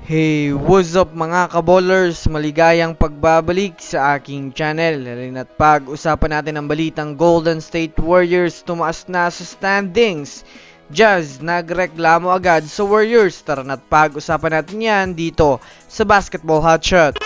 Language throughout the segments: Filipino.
Hey, what's up mga kaballers? Maligayang pagbabalik sa aking channel. At pag-usapan natin ang balitang Golden State Warriors tumaas na sa standings. Jazz nagreklamo agad sa Warriors. Tara na't pag-usapan natin yan dito sa Basketball Hotshots.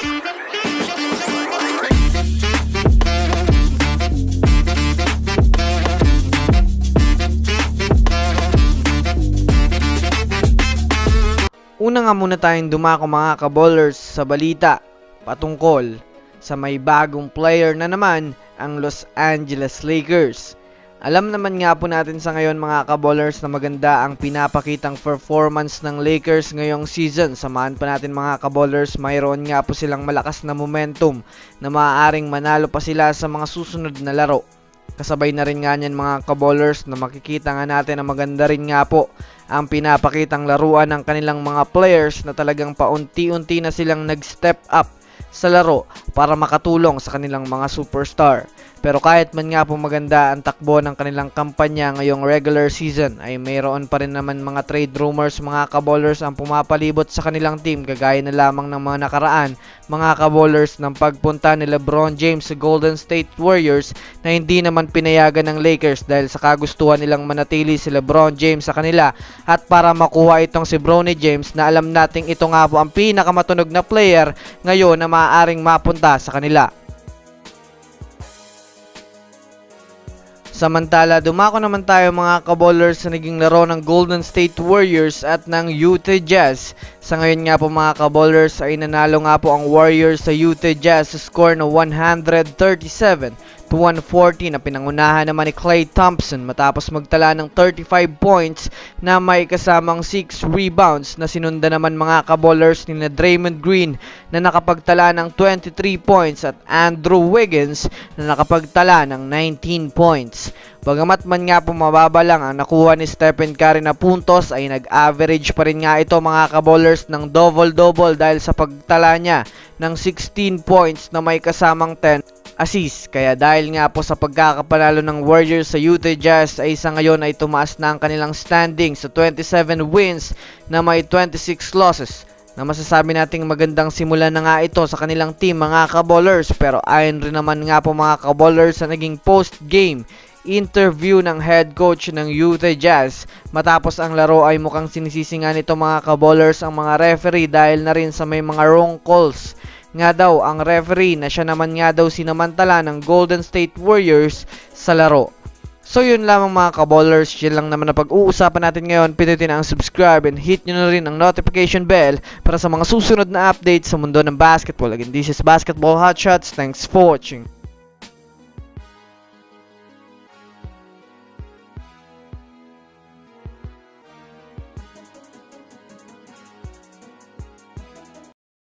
Una nga muna tayong dumako mga kaballers sa balita patungkol sa may bagong player na naman ang Los Angeles Lakers. Alam naman nga po natin sa ngayon mga kaballers na maganda ang pinapakitang performance ng Lakers ngayong season. Samahan pa natin mga kaballers, mayroon nga po silang malakas na momentum na maaaring manalo pa sila sa mga susunod na laro. Kasabay na rin nga niyan mga kaballers na makikita nga natin na maganda rin nga po ang pinapakitang laruan ng kanilang mga players na talagang paunti-unti na silang nag-step up sa laro para makatulong sa kanilang mga superstar. Pero kahit man nga po maganda ang takbo ng kanilang kampanya ngayong regular season, ay mayroon pa rin naman mga trade rumors mga kaballers ang pumapalibot sa kanilang team, kagaya na lamang ng mga nakaraan mga kaballers ng pagpunta ni LeBron James sa Golden State Warriors na hindi naman pinayagan ng Lakers dahil sa kagustuhan nilang manatili si LeBron James sa kanila at para makuha itong si Bronny James na alam nating ito nga po ang pinakamatunog na player ngayon na maaaring mapunta sa kanila. Samantala, dumako naman tayo mga kaballers sa naging laro ng Golden State Warriors at ng Utah Jazz. Sa ngayon nga po mga kaballers ay nanalo nga po ang Warriors sa Utah Jazz sa score na 137-140 na pinangunahan naman ni Klay Thompson matapos magtala ng 35 points na may kasamang 6 rebounds na sinunda naman mga kaballers ni Draymond Green na nakapagtala ng 23 points at Andrew Wiggins na nakapagtala ng 19 points. Bagamat man nga po mababa lang ang nakuha ni Stephen Curry na puntos, ay nag-average pa rin nga ito mga kaballers ng double-double dahil sa pagtala niya ng 16 points na may kasamang 10 assists. Kaya dahil nga po sa pagkakapanalo ng Warriors sa Utah Jazz ay sa ngayon ay tumaas na ang kanilang standing sa 27 wins na may 26 losses. Na masasabi nating magandang simula na nga ito sa kanilang team mga kaballers. Pero ayon rin naman nga po mga kaballers sa naging post-game interview ng head coach ng Utah Jazz matapos ang laro ay mukhang sinisisingan nito mga kaballers ang mga referee dahil na rin sa may mga wrong calls nga daw ang referee na siya naman nga daw sinamantala ng Golden State Warriors sa laro. So yun lamang mga kaballers, yun lang naman na pag-uusapan natin ngayon. Pindutin ang subscribe and hit nyo na rin ang notification bell para sa mga susunod na updates sa mundo ng basketball. Again, this is Basketball Hotshots. Thanks for watching.